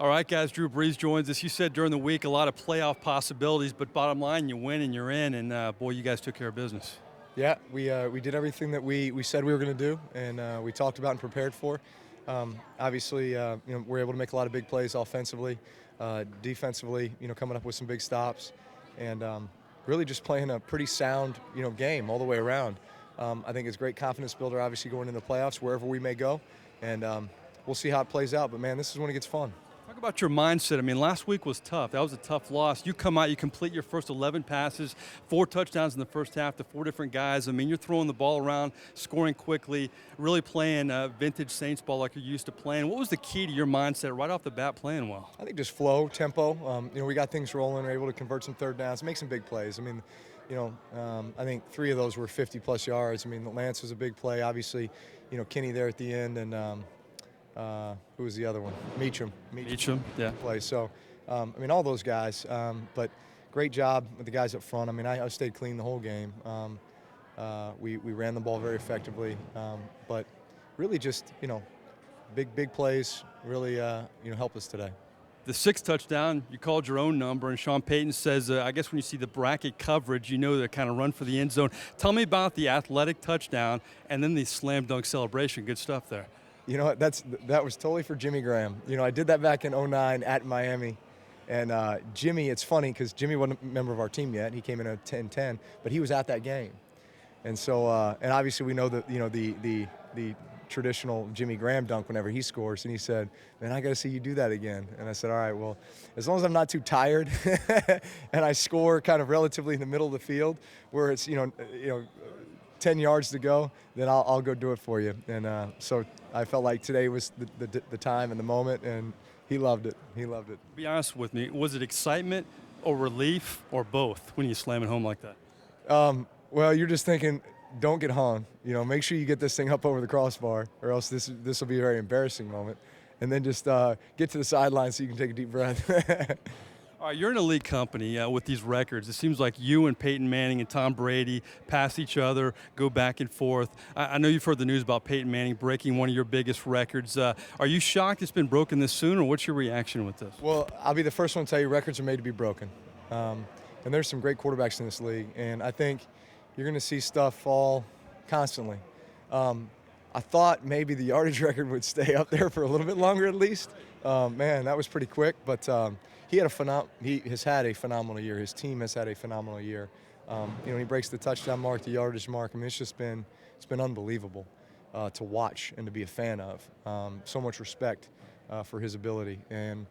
All right, guys, Drew Brees joins us. You said during the week a lot of playoff possibilities, but bottom line, you win and you're in, and boy, you guys took care of business. Yeah, we did everything that we said we were going to do, and we talked about and prepared for. Obviously, we're able to make a lot of big plays offensively, defensively. Coming up with some big stops, and really just playing a pretty sound game all the way around. I think it's a great confidence builder. Obviously, going into the playoffs wherever we may go, and we'll see how it plays out. But man, this is when it gets fun. Talk about your mindset. I mean, last week was tough. That was a tough loss. You come out, you complete your first 11 passes, 4 touchdowns in the first half to 4 different guys. I mean, you're throwing the ball around, scoring quickly, really playing vintage Saints ball like you're used to playing. What was the key to your mindset right off the bat playing well? I think just flow, tempo. We got things rolling. We're able to convert some third downs, make some big plays. I mean, I think 3 of those were 50-plus yards. I mean, Lance was a big play. Obviously, Kenny there at the end, and who was the other one? Meacham, yeah. Play. So, all those guys. But great job with the guys up front. I mean, I stayed clean the whole game. We ran the ball very effectively. But really just, big plays really, help us today. The 6th touchdown, you called your own number, and Sean Payton says, I guess when you see the bracket coverage, you know they kind of run for the end zone. Tell me about the athletic touchdown and then the slam dunk celebration. Good stuff there. You know what, that was totally for Jimmy Graham. I did that back in '09 at Miami. And Jimmy, it's funny because Jimmy wasn't a member of our team yet. He came in at 10-10, but he was at that game. And so, and obviously we know that, the traditional Jimmy Graham dunk whenever he scores. And he said, man, I got to see you do that again. And I said, all right, well, as long as I'm not too tired and I score kind of relatively in the middle of the field where it's, 10 yards to go, then I'll go do it for you. And so I felt like today was the time and the moment, and he loved it. He loved it. Be honest with me, was it excitement or relief or both when you slam it home like that? Well, you're just thinking, don't get hung. Make sure you get this thing up over the crossbar, or else this will be a very embarrassing moment. And then just get to the sideline so you can take a deep breath. All right, you're an elite company with these records. It seems like you and Peyton Manning and Tom Brady pass each other, go back and forth. I know you've heard the news about Peyton Manning breaking one of your biggest records. Are you shocked it's been broken this soon, or what's your reaction with this? Well, I'll be the first one to tell you records are made to be broken. And there's some great quarterbacks in this league, and I think you're going to see stuff fall constantly. I thought maybe the yardage record would stay up there for a little bit longer at least. Man, that was pretty quick, but he has had a phenomenal year. His team has had a phenomenal year. He breaks the touchdown mark, the yardage mark. I mean, it's been unbelievable to watch and to be a fan of. So much respect for his ability, and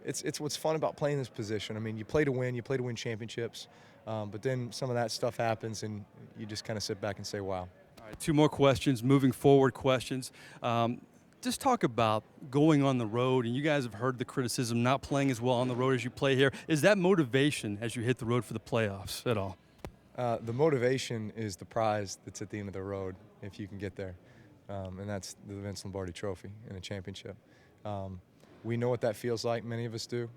it's what's fun about playing this position. I mean, you play to win championships, but then some of that stuff happens, and you just kind of sit back and say, wow. All right, 2 more questions, moving forward questions. Just talk about going on the road, and you guys have heard the criticism not playing as well on the road as you play here. Is that motivation as you hit the road for the playoffs at all? The motivation is the prize that's at the end of the road if you can get there, and that's the Vince Lombardi Trophy and a championship. We know what that feels like. Many of us do.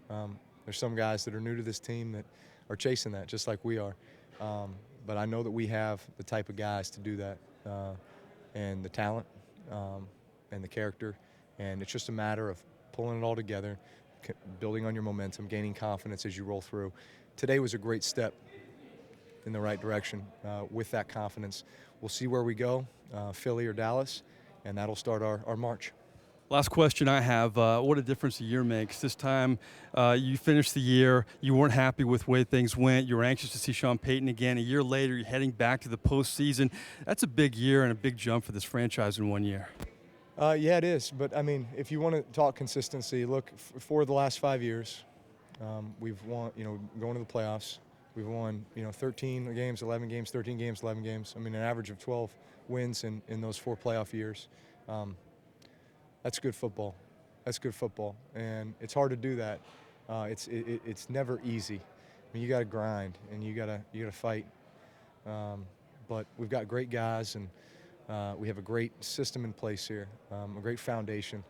There's some guys that are new to this team that are chasing that just like we are. But I know that we have the type of guys to do that, and the talent, and the character, and it's just a matter of pulling it all together, building on your momentum, gaining confidence as you roll through. Today was a great step in the right direction with that confidence. We'll see where we go, Philly or Dallas, and that'll start our march. Last question I have, what a difference a year makes. This time you finished the year, you weren't happy with the way things went, you were anxious to see Sean Payton again. A year later, you're heading back to the postseason. That's a big year and a big jump for this franchise in 1 year. Yeah, it is. But, I mean, if you want to talk consistency, look, for the last 5 years, we've won, going to the playoffs. We've won, 13 games, 11 games, 13 games, 11 games. I mean, an average of 12 wins in those 4 playoff years. That's good football. That's good football. And it's hard to do that. It's never easy. I mean, you got to grind and you got to fight. But we've got great guys, and we have a great system in place here, a great foundation.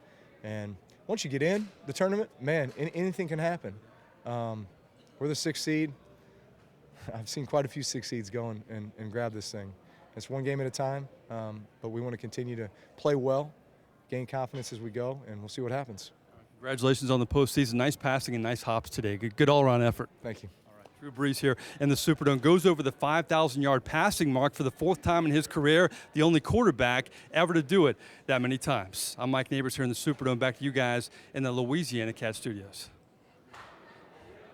And once you get in the tournament, man, anything can happen. We're the 6th seed. I've seen quite a few 6 seeds go and grab this thing. It's one game at a time, but we want to continue to play well, gain confidence as we go, and we'll see what happens. Congratulations on the postseason. Nice passing and nice hops today. Good all-around effort. Thank you. Drew Brees here in the Superdome goes over the 5,000-yard passing mark for the 4th time in his career, the only quarterback ever to do it that many times. I'm Mike Neighbors here in the Superdome. Back to you guys in the Louisiana Cat Studios.